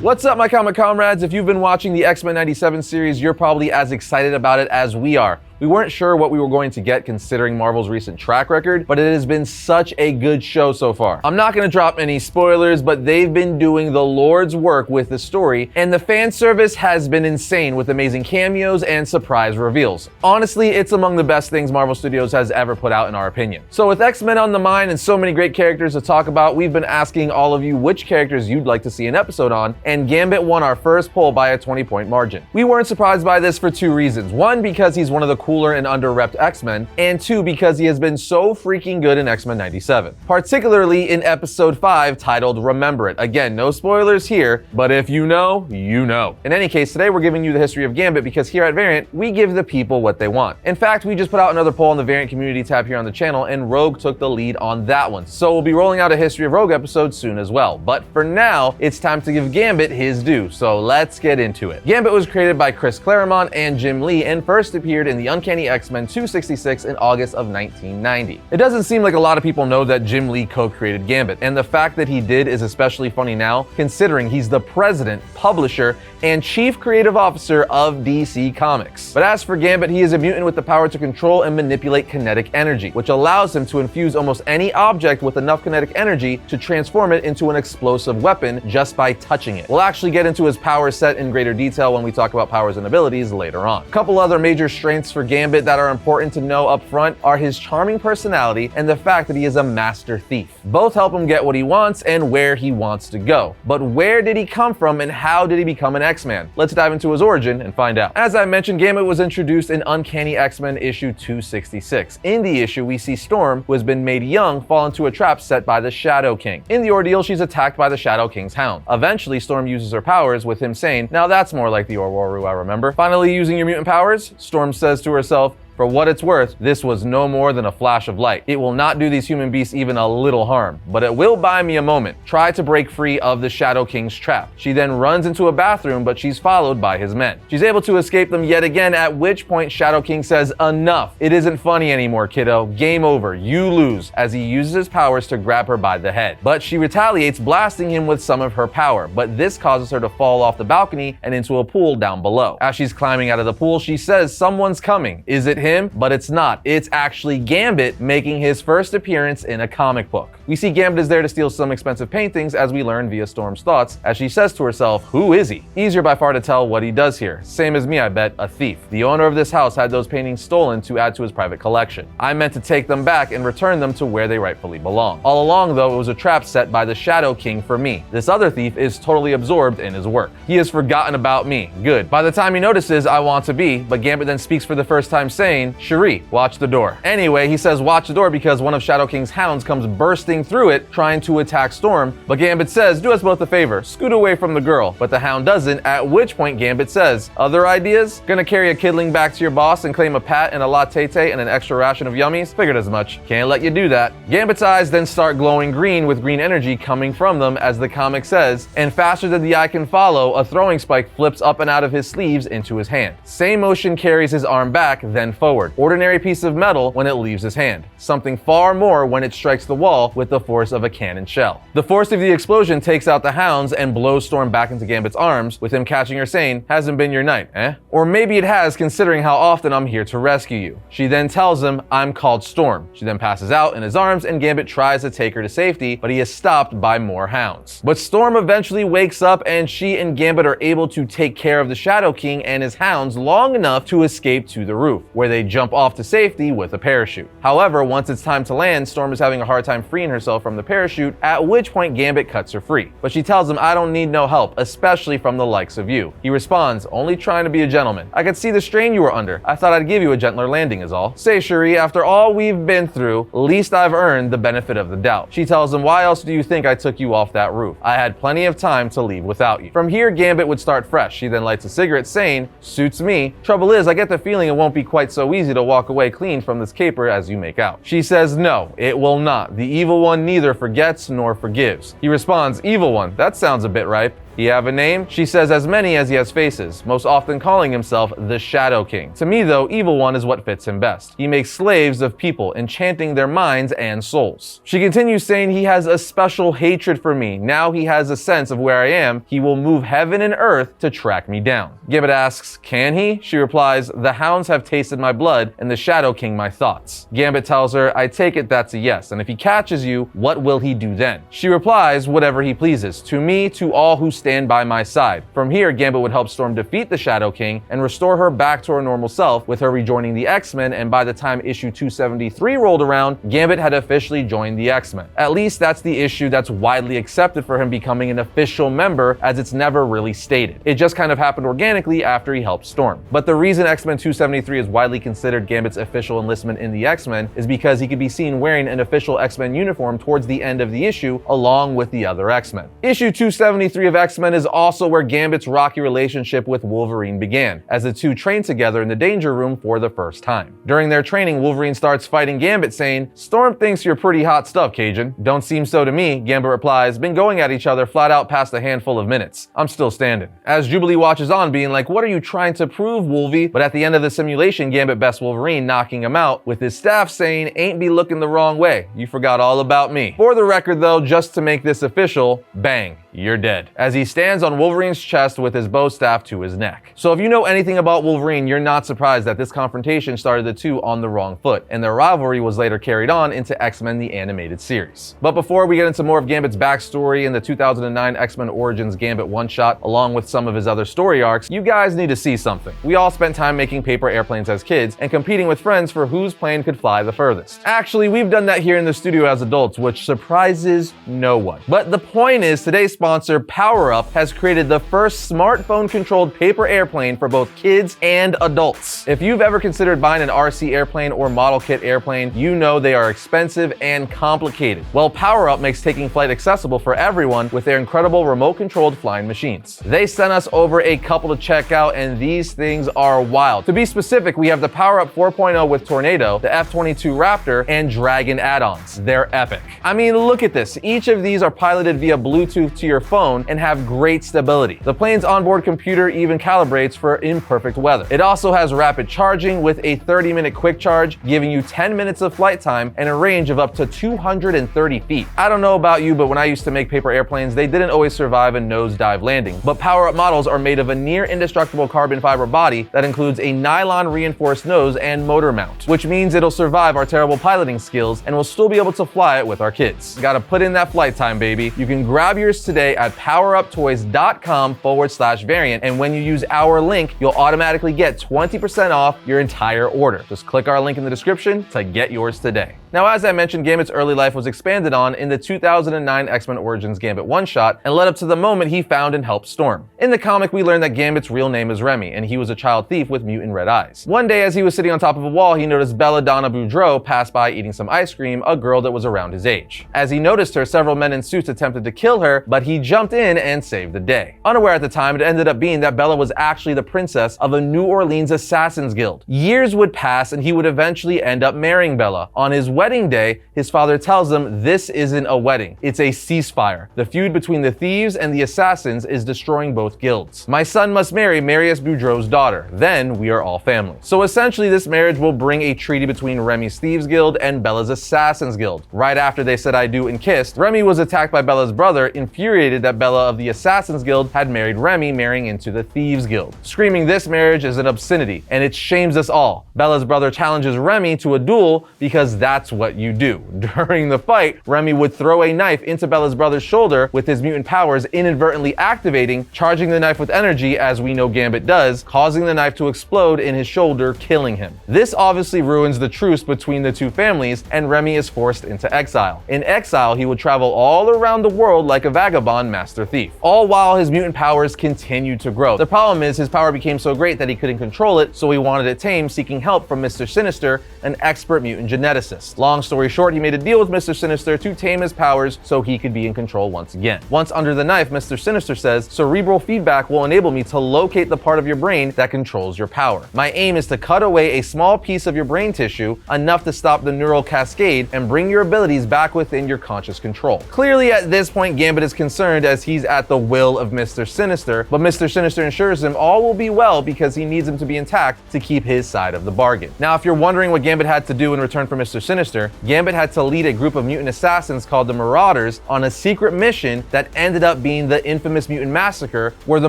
What's up, my comic comrades? If you've been watching the X-Men 97 series, you're probably as excited about it as we are. We weren't sure what we were going to get considering Marvel's recent track record, but it has been such a good show so far. I'm not going to drop any spoilers, but they've been doing the Lord's work with the story, and the fan service has been insane with amazing cameos and surprise reveals. Honestly, it's among the best things Marvel Studios has ever put out in our opinion. So with X-Men on the mind and so many great characters to talk about, we've been asking all of you which characters you'd like to see an episode on, and Gambit won our first poll by a 20-point margin. We weren't surprised by this for two reasons. One, because he's one of the cooler and under-repped X-Men, and two, because he has been so freaking good in X-Men 97. Particularly in episode 5 titled Remember It. Again, no spoilers here, but if you know, you know. In any case, today we're giving you the history of Gambit because here at Variant, we give the people what they want. In fact, we just put out another poll on the Variant community tab here on the channel, and Rogue took the lead on that one. So we'll be rolling out a History of Rogue episode soon as well. But for now, it's time to give Gambit his due, so let's get into it. Gambit was created by Chris Claremont and Jim Lee and first appeared in the Uncanny X-Men 266 in August of 1990. It doesn't seem like a lot of people know that Jim Lee co-created Gambit, and the fact that he did is especially funny now, considering he's the president, publisher, and chief creative officer of DC Comics. But as for Gambit, he is a mutant with the power to control and manipulate kinetic energy, which allows him to infuse almost any object with enough kinetic energy to transform it into an explosive weapon just by touching it. We'll actually get into his power set in greater detail when we talk about powers and abilities later on. A couple other major strengths for Gambit that are important to know up front are his charming personality and the fact that he is a master thief. Both help him get what he wants and where he wants to go. But where did he come from and how did he become an X-Man? Let's dive into his origin and find out. As I mentioned, Gambit was introduced in Uncanny X-Men issue 266. In the issue, we see Storm, who has been made young, fall into a trap set by the Shadow King. In the ordeal, she's attacked by the Shadow King's hound. Eventually, Storm uses her powers, with him saying, "Now that's more like the Orworu I remember." Finally using your mutant powers, Storm says to herself, "For what it's worth, this was no more than a flash of light. It will not do these human beasts even a little harm, but it will buy me a moment. Try to break free of the Shadow King's trap." She then runs into a bathroom, but she's followed by his men. She's able to escape them yet again, at which point Shadow King says, "Enough. It isn't funny anymore, kiddo. Game over. You lose," as he uses his powers to grab her by the head. But she retaliates, blasting him with some of her power, but this causes her to fall off the balcony and into a pool down below. As she's climbing out of the pool, she says, "Someone's coming. Is it him?" But it's not. It's actually Gambit making his first appearance in a comic book. We see Gambit is there to steal some expensive paintings, as we learn via Storm's thoughts, as she says to herself, "Who is he?" Easier by far to tell what he does here. Same as me, I bet, a thief. The owner of this house had those paintings stolen to add to his private collection. I meant to take them back and return them to where they rightfully belong. All along, though, it was a trap set by the Shadow King for me. This other thief is totally absorbed in his work. He has forgotten about me. Good. By the time he notices, I want to be, but Gambit then speaks for the first time saying, "Cherie, watch the door." Anyway, he says watch the door because one of Shadow King's hounds comes bursting through it, trying to attack Storm, but Gambit says, "Do us both a favor, scoot away from the girl," but the hound doesn't, at which point Gambit says, "Other ideas? Gonna carry a kidling back to your boss and claim a pat and a latte and an extra ration of yummies? Figured as much. Can't let you do that." Gambit's eyes then start glowing green with green energy coming from them, as the comic says, and faster than the eye can follow, a throwing spike flips up and out of his sleeves into his hand. Same motion carries his arm back, then forward. Ordinary piece of metal when it leaves his hand. Something far more when it strikes the wall with the force of a cannon shell. The force of the explosion takes out the hounds and blows Storm back into Gambit's arms, with him catching her saying, "Hasn't been your night, eh? Or maybe it has, considering how often I'm here to rescue you." She then tells him, "I'm called Storm." She then passes out in his arms and Gambit tries to take her to safety, but he is stopped by more hounds. But Storm eventually wakes up and she and Gambit are able to take care of the Shadow King and his hounds long enough to escape to the roof, where they jump off to safety with a parachute. However, once it's time to land, Storm is having a hard time freeing herself from the parachute, at which point Gambit cuts her free. But she tells him, "I don't need no help, especially from the likes of you." He responds, "Only trying to be a gentleman. I could see the strain you were under. I thought I'd give you a gentler landing is all." "Say, Cherie, after all we've been through, least I've earned the benefit of the doubt." She tells him, "Why else do you think I took you off that roof? I had plenty of time to leave without you." From here, Gambit would start fresh. She then lights a cigarette saying, "Suits me. Trouble is, I get the feeling it won't be quite so easy to walk away clean from this caper as you make out." She says, "No, it will not. The evil one neither forgets nor forgives." He responds, "Evil one, that sounds a bit ripe." He have a name? She says as many as he has faces, most often calling himself the Shadow King. To me though, Evil One is what fits him best. He makes slaves of people, enchanting their minds and souls. She continues saying he has a special hatred for me. Now he has a sense of where I am. He will move heaven and earth to track me down. Gambit asks, can he? She replies, the hounds have tasted my blood and the Shadow King my thoughts. Gambit tells her, I take it that's a yes, and if he catches you, what will he do then? She replies, whatever he pleases, to me, to all who stand by my side. From here, Gambit would help Storm defeat the Shadow King and restore her back to her normal self, with her rejoining the X-Men, and by the time issue 273 rolled around, Gambit had officially joined the X-Men. At least that's the issue that's widely accepted for him becoming an official member, as it's never really stated. It just kind of happened organically after he helped Storm. But the reason X-Men 273 is widely considered Gambit's official enlistment in the X-Men is because he could be seen wearing an official X-Men uniform towards the end of the issue, along with the other X-Men. Issue 273 of X-Men is also where Gambit's rocky relationship with Wolverine began, as the two trained together in the Danger Room for the first time. During their training, Wolverine starts fighting Gambit, saying, Storm thinks you're pretty hot stuff, Cajun. Don't seem so to me, Gambit replies, been going at each other flat out past a handful of minutes. I'm still standing. As Jubilee watches on, being like, what are you trying to prove, Wolvie? But at the end of the simulation, Gambit bests Wolverine, knocking him out, with his staff saying, ain't be looking the wrong way. You forgot all about me. For the record though, just to make this official, bang, you're dead, as he stands on Wolverine's chest with his bow staff to his neck. So if you know anything about Wolverine, you're not surprised that this confrontation started the two on the wrong foot, and their rivalry was later carried on into X-Men the Animated Series. But before we get into more of Gambit's backstory in the 2009 X-Men Origins Gambit one-shot, along with some of his other story arcs, you guys need to see something. We all spent time making paper airplanes as kids and competing with friends for whose plane could fly the furthest. Actually, we've done that here in the studio as adults, which surprises no one. But the point is, today's sponsor, PowerUp, has created the first smartphone-controlled paper airplane for both kids and adults. If you've ever considered buying an RC airplane or model kit airplane, you know they are expensive and complicated. Well, PowerUp makes taking flight accessible for everyone with their incredible remote-controlled flying machines. They sent us over a couple to check out, and these things are wild. To be specific, we have the PowerUp 4.0 with Tornado, the F-22 Raptor, and Dragon add-ons. They're epic. I mean, look at this. Each of these are piloted via Bluetooth to your phone and have great stability. The plane's onboard computer even calibrates for imperfect weather. It also has rapid charging with a 30-minute quick charge, giving you 10 minutes of flight time and a range of up to 230 feet. I don't know about you, but when I used to make paper airplanes, they didn't always survive a nosedive landing. But PowerUp models are made of a near indestructible carbon fiber body that includes a nylon reinforced nose and motor mount, which means it'll survive our terrible piloting skills and we'll still be able to fly it with our kids. Gotta put in that flight time, baby. You can grab yours today at poweruptoys.com/variant, and when you use our link, you'll automatically get 20% off your entire order. Just click our link in the description to get yours today. Now, as I mentioned, Gambit's early life was expanded on in the 2009 X-Men Origins Gambit one-shot and led up to the moment he found and helped Storm. In the comic, we learned that Gambit's real name is Remy, and he was a child thief with mutant red eyes. One day, as he was sitting on top of a wall, he noticed Belladonna Boudreaux pass by eating some ice cream, a girl that was around his age. As he noticed her, several men in suits attempted to kill her, but he jumped in and saved the day. Unaware at the time, it ended up being that Bella was actually the princess of a New Orleans Assassins Guild. Years would pass, and he would eventually end up marrying Bella. On his wedding day, his father tells him this isn't a wedding, it's a ceasefire. The feud between the thieves and the assassins is destroying both guilds. My son must marry Marius Boudreaux's daughter, then we are all family. So essentially, this marriage will bring a treaty between Remy's Thieves Guild and Bella's Assassins Guild. Right after they said I do and kissed, Remy was attacked by Bella's brother, infuriated that Bella of the Assassins Guild had married Remy, marrying into the Thieves Guild, screaming this marriage is an obscenity and it shames us all. Bella's brother challenges Remy to a duel because that's what you do. During the fight, Remy would throw a knife into Bella's brother's shoulder with his mutant powers inadvertently activating, charging the knife with energy as we know Gambit does, causing the knife to explode in his shoulder, killing him. This obviously ruins the truce between the two families, and Remy is forced into exile. In exile, he would travel all around the world like a vagabond master thief, all while his mutant powers continued to grow. The problem is his power became so great that he couldn't control it, so he wanted it tamed, seeking help from Mr. Sinister, an expert mutant geneticist. Long story short, he made a deal with Mr. Sinister to tame his powers so he could be in control once again. Once under the knife, Mr. Sinister says, cerebral feedback will enable me to locate the part of your brain that controls your power. My aim is to cut away a small piece of your brain tissue, enough to stop the neural cascade and bring your abilities back within your conscious control. Clearly at this point, Gambit is concerned as he's at the will of Mr. Sinister, but Mr. Sinister assures him all will be well because he needs him to be intact to keep his side of the bargain. Now, if you're wondering what Gambit had to do in return for Mr. Sinister, Gambit had to lead a group of mutant assassins called the Marauders on a secret mission that ended up being the infamous mutant massacre where the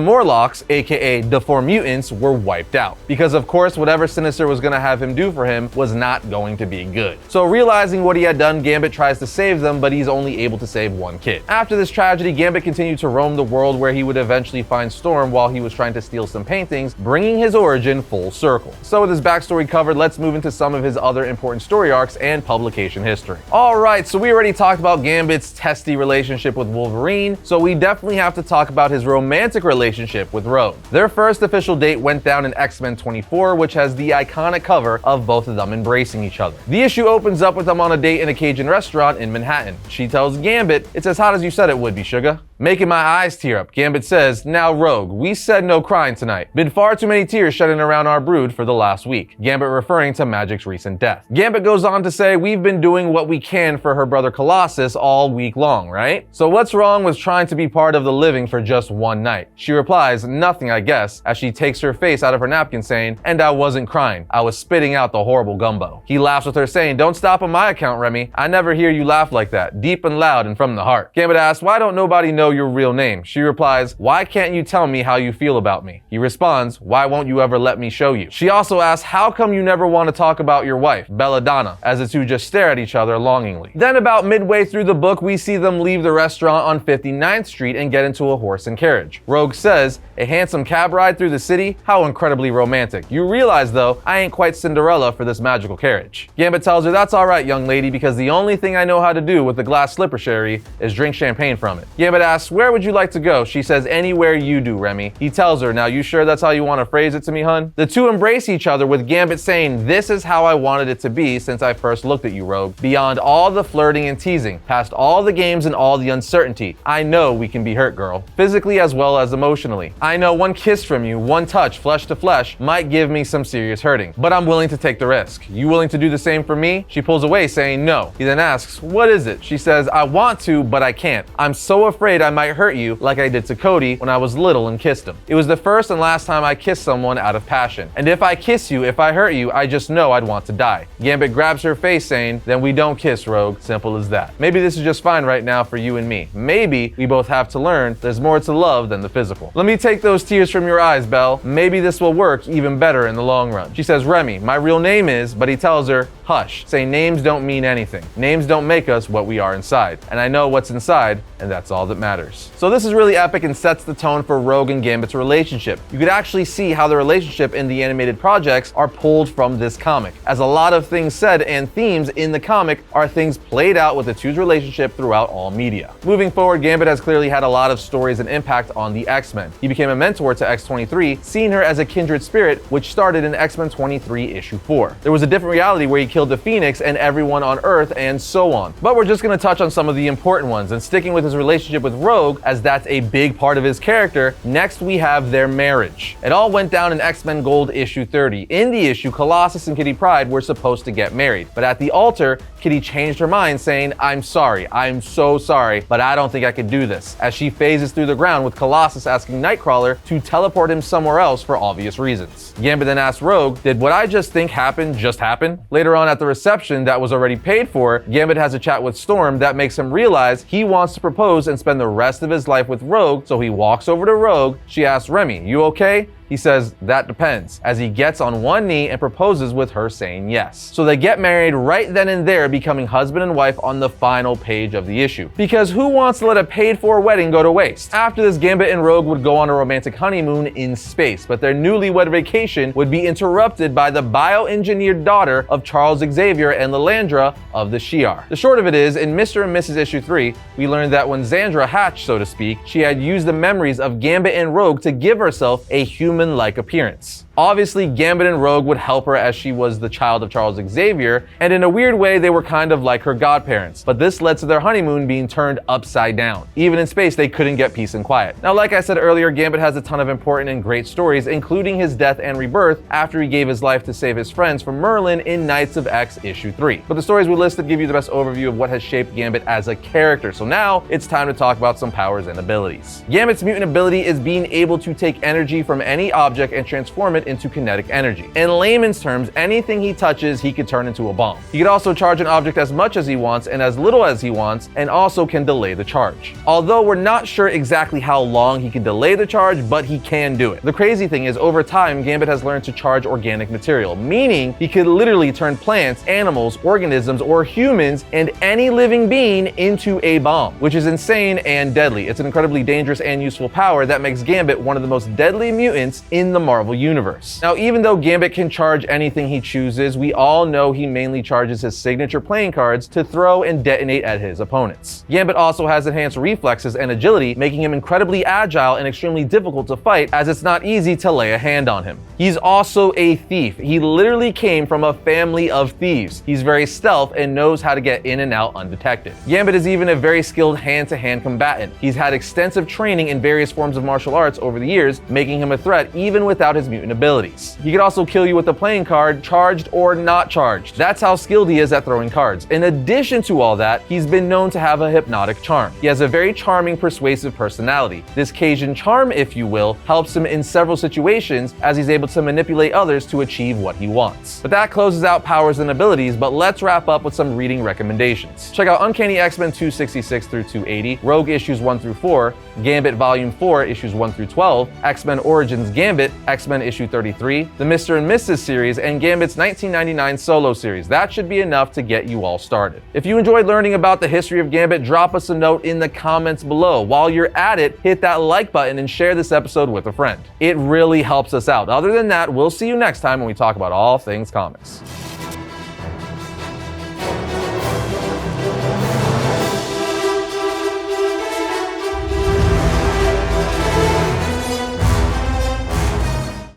Morlocks, aka the 4 mutants, were wiped out. Because of course, whatever Sinister was going to have him do for him was not going to be good. So realizing what he had done, Gambit tries to save them, but he's only able to save one kid. After this tragedy, Gambit continued to roam the world where he would eventually find Storm while he was trying to steal some paintings, bringing his origin full circle. So with his backstory covered, let's move into some of his other important story arcs and publication history. Alright, so we already talked about Gambit's testy relationship with Wolverine, so we definitely have to talk about his romantic relationship with Rogue. Their first official date went down in X-Men 24, which has the iconic cover of both of them embracing each other. The issue opens up with them on a date in a Cajun restaurant in Manhattan. She tells Gambit, "It's as hot as you said it would be, sugar." Making my eyes tear up, Gambit says, "Now Rogue, we said no crying tonight. Been far too many tears shedding around our brood for the last week." Gambit referring to Magic's recent death. Gambit goes on to say, "We've been doing what we can for her brother Colossus all week long, right? So what's wrong with trying to be part of the living for just one night?" She replies, "Nothing, I guess," as she takes her face out of her napkin saying, "And I wasn't crying. I was spitting out the horrible gumbo." He laughs with her saying, "Don't stop on my account, Remy. I never hear you laugh like that, deep and loud and from the heart." Gambit asks, "Why don't nobody know your real name?" She replies, "Why can't you tell me how you feel about me?" He responds, "Why won't you ever let me show you?" She also asks, "How come you never want to talk about your wife, Belladonna?" as the two just stare at each other longingly. Then about midway through the book, we see them leave the restaurant on 59th Street and get into a horse and carriage. Rogue says, "A handsome cab ride through the city? How incredibly romantic. You realize though, I ain't quite Cinderella for this magical carriage." Gambit tells her, "That's alright, young lady, because the only thing I know how to do with the glass slipper sherry is drink champagne from it." Gambit asks, "Where would you like to go?" She says, "Anywhere you do, Remy." He tells her, "Now you sure that's how you want to phrase it to me, hun?" The two embrace each other with Gambit saying, "This is how I wanted it to be since I first looked at you, Rogue. Beyond all the flirting and teasing, past all the games and all the uncertainty, I know we can be hurt, girl. Physically as well as emotionally. I know one kiss from you, one touch, flesh to flesh, might give me some serious hurting, but I'm willing to take the risk. You willing to do the same for me?" She pulls away saying no. He then asks, "What is it?" She says, "I want to, but I can't. I'm so afraid I might hurt you like I did to Cody when I was little and kissed him. It was the first and last time I kissed someone out of passion. And if I kiss you, if I hurt you, I just know I'd want to die." Gambit grabs her face saying, "Then we don't kiss, Rogue. Simple as that. Maybe this is just fine right now for you and me. Maybe we both have to learn there's more to love than the physical. Let me take those tears from your eyes, Belle. Maybe this will work even better in the long run." She says, "Remy, my real name is," but he tells her, "Hush. Say names don't mean anything. Names don't make us what we are inside. And I know what's inside, and that's all that matters." So this is really epic and sets the tone for Rogue and Gambit's relationship. You could actually see how the relationship in the animated projects are pulled from this comic, as a lot of things said and themes in the comic are things played out with the two's relationship throughout all media. Moving forward, Gambit has clearly had a lot of stories and impact on the X-Men. He became a mentor to X-23, seeing her as a kindred spirit, which started in X-Men 23 issue 4. There was a different reality where he killed the Phoenix and everyone on Earth and so on. But we're just going to touch on some of the important ones, and sticking with his relationship with Rogue, as that's a big part of his character, next we have their marriage. It all went down in X-Men Gold issue 30. In the issue, Colossus and Kitty Pryde were supposed to get married, but at the altar, Kitty changed her mind saying, "I'm sorry, I'm so sorry, but I don't think I could do this," as she phases through the ground with Colossus asking Nightcrawler to teleport him somewhere else for obvious reasons. Gambit then asks Rogue, "Did what I just think happened just happen?" Later on at the reception that was already paid for, Gambit has a chat with Storm that makes him realize he wants to propose and spend the rest of his life with Rogue, so he walks over to Rogue. She asks, "Remy, you okay?" He says, "That depends," as he gets on one knee and proposes with her saying yes. So they get married right then and there, becoming husband and wife on the final page of the issue. Because who wants to let a paid-for wedding go to waste? After this, Gambit and Rogue would go on a romantic honeymoon in space, but their newlywed vacation would be interrupted by the bioengineered daughter of Charles Xavier and Lilandra of the Shi'ar. The short of it is, in Mr. and Mrs. issue 3, we learned that when Xandra hatched, so to speak, she had used the memories of Gambit and Rogue to give herself a human-like appearance. Obviously, Gambit and Rogue would help her as she was the child of Charles Xavier, and in a weird way, they were kind of like her godparents. But this led to their honeymoon being turned upside down. Even in space, they couldn't get peace and quiet. Now, like I said earlier, Gambit has a ton of important and great stories, including his death and rebirth after he gave his life to save his friends from Merlin in Knights of X issue 3. But the stories we listed give you the best overview of what has shaped Gambit as a character. So now it's time to talk about some powers and abilities. Gambit's mutant ability is being able to take energy from any object and transform it into kinetic energy. In layman's terms, anything he touches, he could turn into a bomb. He could also charge an object as much as he wants and as little as he wants, and also can delay the charge. Although we're not sure exactly how long he can delay the charge, but he can do it. The crazy thing is, over time, Gambit has learned to charge organic material, meaning he could literally turn plants, animals, organisms, or humans, and any living being into a bomb, which is insane and deadly. It's an incredibly dangerous and useful power that makes Gambit one of the most deadly mutants in the Marvel Universe. Now, even though Gambit can charge anything he chooses, we all know he mainly charges his signature playing cards to throw and detonate at his opponents. Gambit also has enhanced reflexes and agility, making him incredibly agile and extremely difficult to fight, as it's not easy to lay a hand on him. He's also a thief. He literally came from a family of thieves. He's very stealth and knows how to get in and out undetected. Gambit is even a very skilled hand-to-hand combatant. He's had extensive training in various forms of martial arts over the years, making him a threat even without his mutant abilities. He could also kill you with a playing card, charged or not charged. That's how skilled he is at throwing cards. In addition to all that, he's been known to have a hypnotic charm. He has a very charming, persuasive personality. This Cajun charm, if you will, helps him in several situations as he's able to manipulate others to achieve what he wants. But that closes out powers and abilities, but let's wrap up with some reading recommendations. Check out Uncanny X-Men 266 through 280, Rogue issues 1 through 4, Gambit Volume 4 issues 1 through 12, X-Men Origins Gambit, X-Men issue 33, the Mr. and Mrs. series, and Gambit's 1999 solo series. That should be enough to get you all started. If you enjoyed learning about the history of Gambit, drop us a note in the comments below. While you're at it, hit that like button and share this episode with a friend. It really helps us out. Other than that, we'll see you next time when we talk about all things comics.